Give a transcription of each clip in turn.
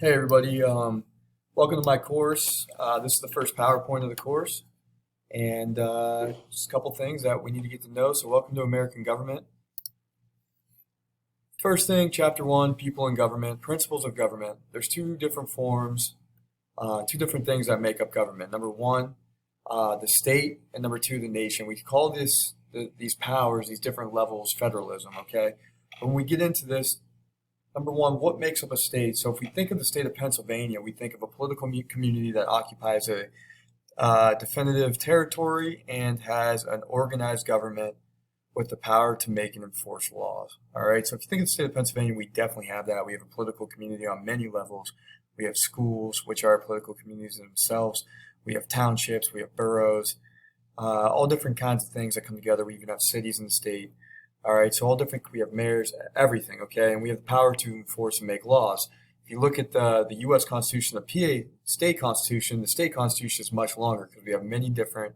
Hey everybody, welcome to my course. This is the first PowerPoint of the course, and just a couple things that we need to get to know. So welcome to American government. First thing, chapter one, people and government, principles of government. There's two different forms, two different things that make up government. Number one, the state, and number two, the nation. We call these powers, these different levels, federalism, okay? When we get into this, number one, what makes up a state? So if we think of the state of Pennsylvania, we think of a political community that occupies a definitive territory and has an organized government with the power to make and enforce laws. All right. So if you think of the state of Pennsylvania, we definitely have that. We have a political community on many levels. We have schools, which are political communities themselves. We have townships. We have boroughs, all different kinds of things that come together. We even have cities in the state. All right, so all different, we have mayors, everything, okay? And we have the power to enforce and make laws. If you look at the U.S. Constitution, the PA state constitution is much longer because we have many different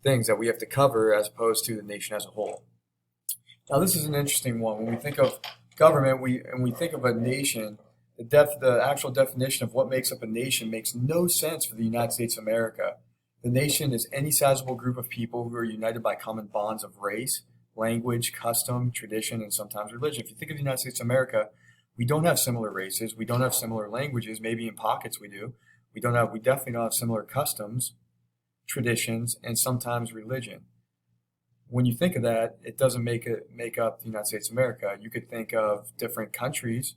things that we have to cover as opposed to the nation as a whole. Now, this is an interesting one. When we think of government, we think of a nation, the actual definition of what makes up a nation makes no sense for the United States of America. The nation is any sizable group of people who are united by common bonds of race, language, custom, tradition, and sometimes religion. If you think of the United States of America, we don't have similar races. We don't have similar languages. Maybe in pockets we do. We definitely don't have similar customs, traditions, and sometimes religion. When you think of that, it doesn't make up the United States of America. You could think of different countries.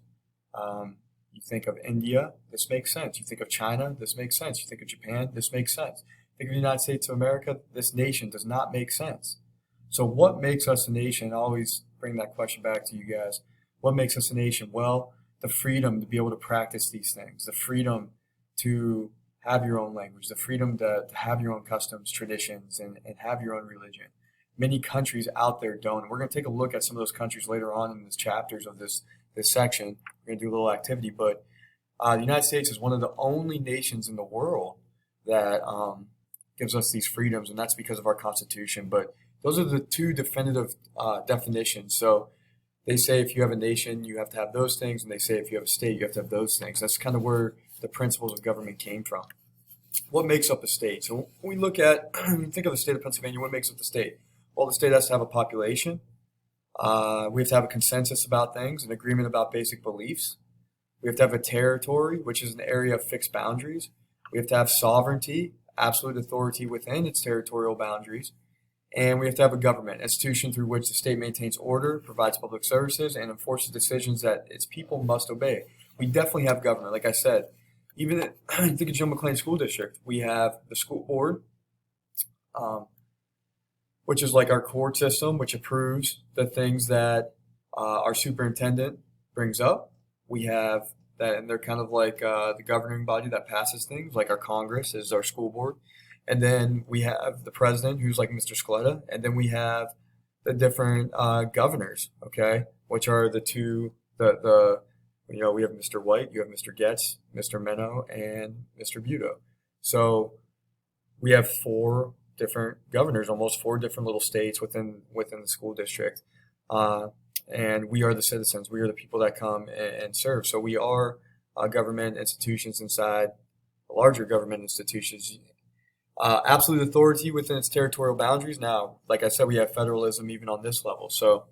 You think of India, this makes sense. You think of China, this makes sense. You think of Japan, this makes sense. Think of the United States of America, this nation does not make sense. So what makes us a nation? I always bring that question back to you guys. What makes us a nation? Well, the freedom to be able to practice these things, the freedom to have your own language, the freedom to have your own customs, traditions, and have your own religion. Many countries out there don't. And we're going to take a look at some of those countries later on in the chapters of this section. We're going to do a little activity, but the United States is one of the only nations in the world that gives us these freedoms, and that's because of our Constitution. But those are the two definitive definitions. So they say if you have a nation, you have to have those things, and they say if you have a state, you have to have those things. That's kind of where the principles of government came from. What makes up a state? So when we look at, when you think of the state of Pennsylvania, what makes up the state? Well, the state has to have a population. We have to have a consensus about things, an agreement about basic beliefs. We have to have a territory, which is an area of fixed boundaries. We have to have sovereignty, absolute authority within its territorial boundaries. And we have to have a government, institution through which the state maintains order, provides public services, and enforces decisions that its people must obey. We definitely have government. Like I said, even you think of Joe McLean School District, we have the school board, which is like our court system, which approves the things that our superintendent brings up. We have that, and they're kind of like the governing body that passes things, like our Congress is our school board. And then we have the president, who's like Mr. Scaletta, and then we have the different governors, okay, which are the two, we have Mr. White, you have Mr. Getz, Mr. Meno, and Mr. Budo. So we have four different governors, almost four different little states within the school district, and we are the citizens. We are the people that come and serve. So we are government institutions inside larger government institutions. Absolute authority within its territorial boundaries. Now, like I said, we have federalism even on this level. So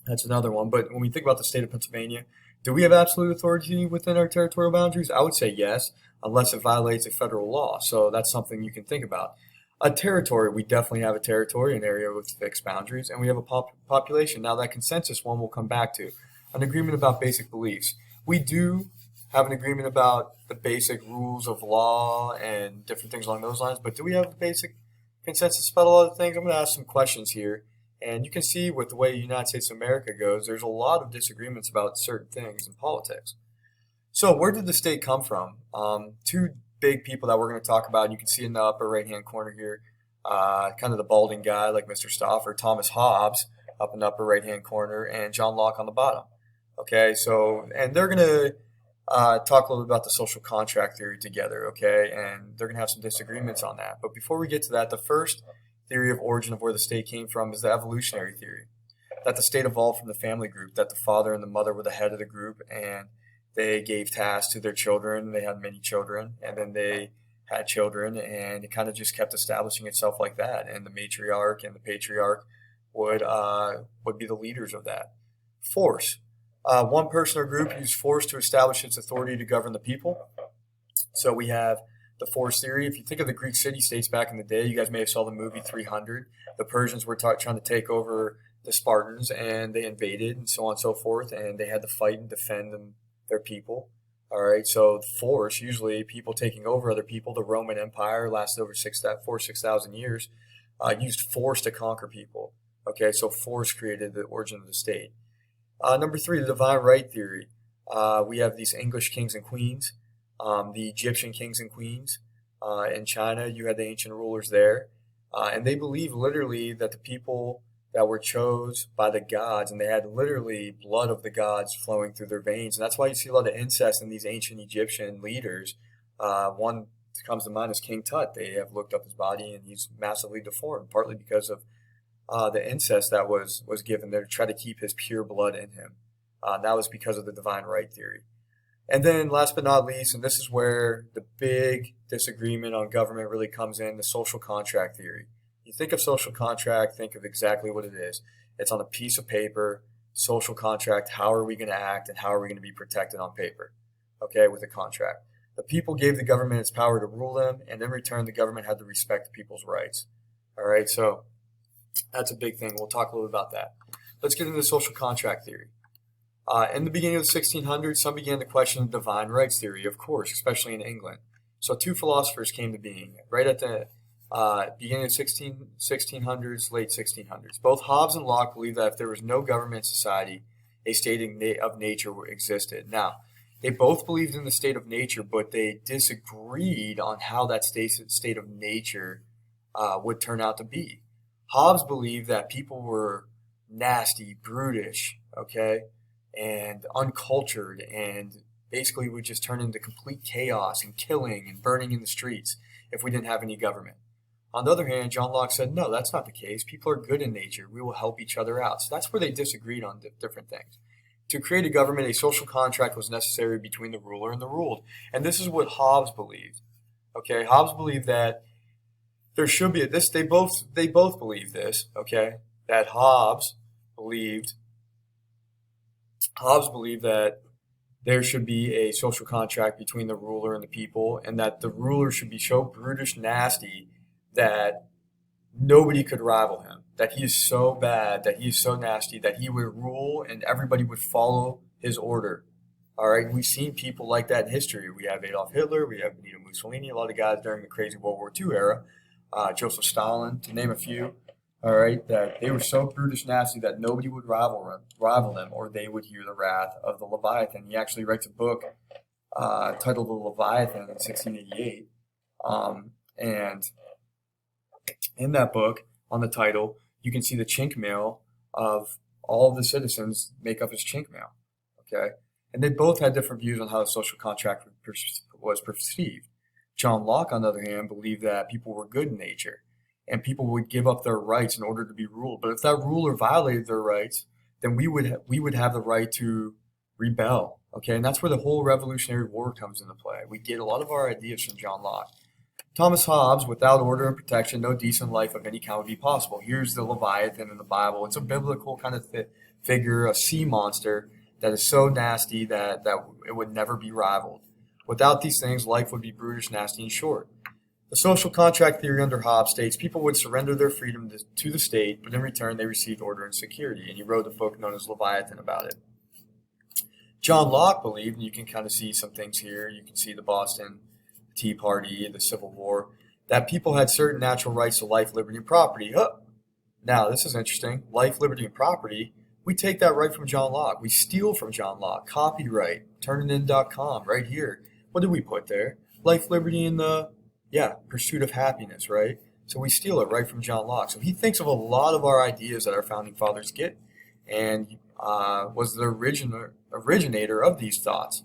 that's another one. But when we think about the state of Pennsylvania, do we have absolute authority within our territorial boundaries? I would say yes, unless it violates a federal law. So that's something you can think about. A territory, we definitely have a territory, an area with fixed boundaries, and we have a population. Now, that consensus one we'll come back to. An agreement about basic beliefs. We do have an agreement about the basic rules of law and different things along those lines, but do we have a basic consensus about a lot of things? I'm going to ask some questions here, and you can see with the way the United States of America goes, there's a lot of disagreements about certain things in politics. So where did the state come from? Two big people that we're going to talk about, and you can see in the upper right-hand corner here, kind of the balding guy like Mr. Stauffer, Thomas Hobbes up in the upper right-hand corner, and John Locke on the bottom. Okay, so, and they're going to talk a little bit about the social contract theory together, okay? And they're going to have some disagreements on that. But before we get to that, the first theory of origin of where the state came from is the evolutionary theory, that the state evolved from the family group, that the father and the mother were the head of the group, and they gave tasks to their children. They had many children, and then they had children, and it kind of just kept establishing itself like that. And the matriarch and the patriarch would be the leaders of that. Force. One person or group used force to establish its authority to govern the people. So we have the force theory. If you think of the Greek city-states back in the day, you guys may have saw the movie 300. The Persians were trying to take over the Spartans, and they invaded, and so on and so forth, and they had to fight and defend their people. All right, so force, usually people taking over other people. The Roman Empire lasted over 6,000 years, used force to conquer people. Okay, so force created the origin of the state. Number 3, the divine right theory. We have these English kings and queens, the Egyptian kings and queens. In China, you had the ancient rulers there. And they believed literally that the people that were chose by the gods, and they had literally blood of the gods flowing through their veins. And that's why you see a lot of incest in these ancient Egyptian leaders. One that comes to mind is King Tut. They have looked up his body, and he's massively deformed, partly because of the incest that was given there to try to keep his pure blood in him. That was because of the divine right theory. And then last but not least, and this is where the big disagreement on government really comes in, the social contract theory. You think of social contract, think of exactly what it is. It's on a piece of paper, social contract, how are we going to act and how are we going to be protected on paper, okay, with a contract. The people gave the government its power to rule them, and in return, the government had to respect the people's rights. All right, so that's a big thing. We'll talk a little bit about that. Let's get into the social contract theory. In the beginning of the 1600s, some began to question the divine rights theory, of course, especially in England. So 2 philosophers came to being right at the beginning of 1600s, late 1600s. Both Hobbes and Locke believed that if there was no government society, a state of nature existed. Now, they both believed in the state of nature, but they disagreed on how that state of nature would turn out to be. Hobbes believed that people were nasty, brutish, okay, and uncultured, and basically would just turn into complete chaos and killing and burning in the streets if we didn't have any government. On the other hand, John Locke said, no, that's not the case. People are good in nature. We will help each other out. So that's where they disagreed on different things. To create a government, a social contract was necessary between the ruler and the ruled. And this is what Hobbes believed. Okay, Hobbes believed that there should be this. They both believe this. Okay, that Hobbes believed that there should be a social contract between the ruler and the people, and that the ruler should be so brutish, nasty that nobody could rival him. That he is so bad, that he is so nasty, that he would rule and everybody would follow his order. All right, we've seen people like that in history. We have Adolf Hitler, we have Benito Mussolini, a lot of guys during the crazy World War II era. Joseph Stalin, to name a few, all right, that they were so brutish nasty that nobody would rival them, or they would hear the wrath of the Leviathan. He actually writes a book titled The Leviathan in 1688. And in that book, on the title, you can see the chink mail of all of the citizens make up his chink mail, okay? And they both had different views on how the social contract was perceived. John Locke, on the other hand, believed that people were good in nature and people would give up their rights in order to be ruled. But if that ruler violated their rights, then we would have the right to rebel. Okay, and that's where the whole Revolutionary War comes into play. We get a lot of our ideas from John Locke. Thomas Hobbes, without order and protection, no decent life of any kind would be possible. Here's the Leviathan in the Bible. It's a biblical kind of figure, a sea monster that is so nasty that it would never be rivaled. Without these things, life would be brutish, nasty, and short. The social contract theory under Hobbes states people would surrender their freedom to the state, but in return they received order and security. And he wrote a book known as Leviathan about it. John Locke believed, and you can kind of see some things here, you can see the Boston Tea Party, the Civil War, that people had certain natural rights to life, liberty, and property. Now, this is interesting. Life, liberty, and property, we take that right from John Locke. We steal from John Locke. Copyright, turnitin.com, right here. What did we put there? Life, liberty, and pursuit of happiness, right? So we steal it right from John Locke. So he thinks of a lot of our ideas that our founding fathers get, and was the originator of these thoughts.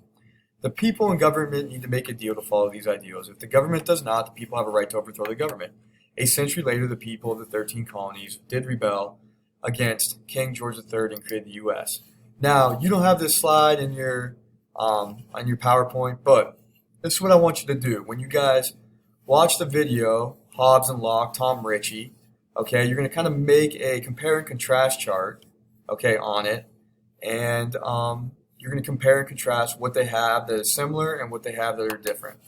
The people and government need to make a deal to follow these ideals. If the government does not, the people have a right to overthrow the government. A century later, the people of the 13 colonies did rebel against King George III and created the U.S. Now, you don't have this slide in your on your PowerPoint. But this is what I want you to do. When you guys watch the video, Hobbes and Locke, Tom Ritchie, okay, you're going to kind of make a compare and contrast chart, okay, on it. And you're going to compare and contrast what they have that is similar and what they have that are different.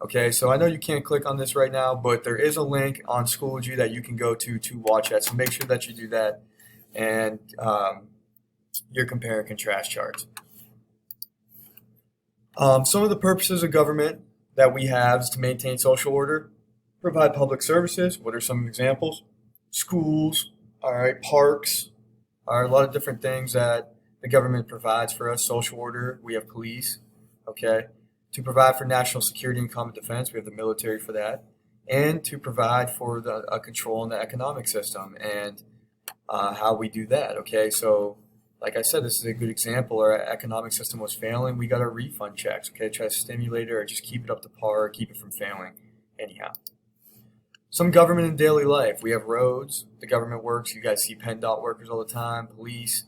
Okay, so I know you can't click on this right now, but there is a link on Schoology that you can go to watch that. So make sure that you do that and your compare and contrast charts. Some of the purposes of government that we have is to maintain social order, provide public services. What are some examples? Schools, all right, parks, all right, a lot of different things that the government provides for us. Social order, we have police, okay. To provide for national security and common defense, we have the military for that. And to provide for the control in the economic system and how we do that, okay. So like I said, this is a good example. Our economic system was failing. We got our refund checks, okay. Try to stimulate it or just keep it up to par, keep it from failing anyhow. Some government in daily life. We have roads. The government works. You guys see PennDOT workers all the time, police.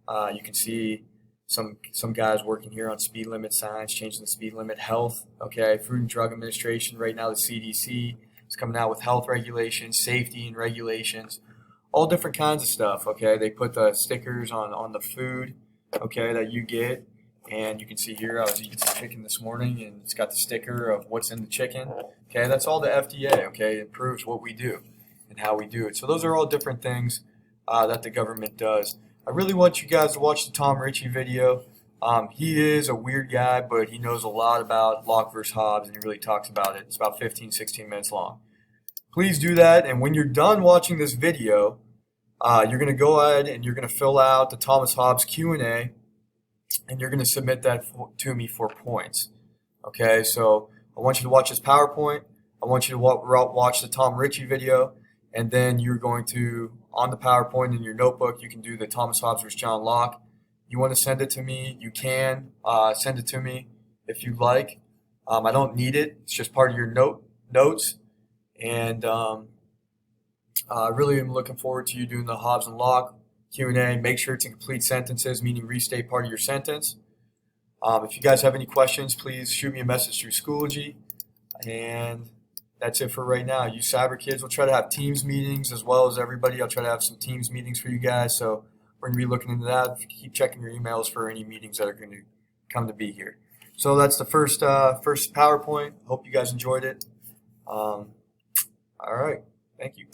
You can see some guys working here on speed limit signs, changing the speed limit. Health, okay. Food and Drug Administration. Right now, the CDC is coming out with health regulations, safety and regulations, all different kinds of stuff, okay. They put the stickers on the food, okay, that you get. And you can see here, I was eating some chicken this morning, and it's got the sticker of what's in the chicken. Okay, that's all the FDA. Okay, it proves what we do and how we do it. So those are all different things that the government does. I really want you guys to watch the Tom Ritchie video. He is a weird guy, but he knows a lot about Locke versus Hobbes, and he really talks about it. It's about 15, 16 minutes long. Please do that, and when you're done watching this video, you're going to go ahead and you're going to fill out the Thomas Hobbes Q&A. And you're going to submit that to me for points. Okay, so I want you to watch this PowerPoint. I want you to watch the Tom Ritchie video. And then you're going to, on the PowerPoint in your notebook, you can do the Thomas Hobbes versus John Locke. You want to send it to me, you can send it to me if you'd like. I don't need it. It's just part of your notes. And I really am looking forward to you doing the Hobbes and Locke Q&A. Make sure it's in complete sentences, meaning restate part of your sentence. If you guys have any questions, please shoot me a message through Schoology. And that's it for right now. You Cyber Kids, we'll try to have Teams meetings as well as everybody. I'll try to have some Teams meetings for you guys. So we're going to be looking into that. Keep checking your emails for any meetings that are going to come to be here. So that's the first PowerPoint. Hope you guys enjoyed it. All right. Thank you.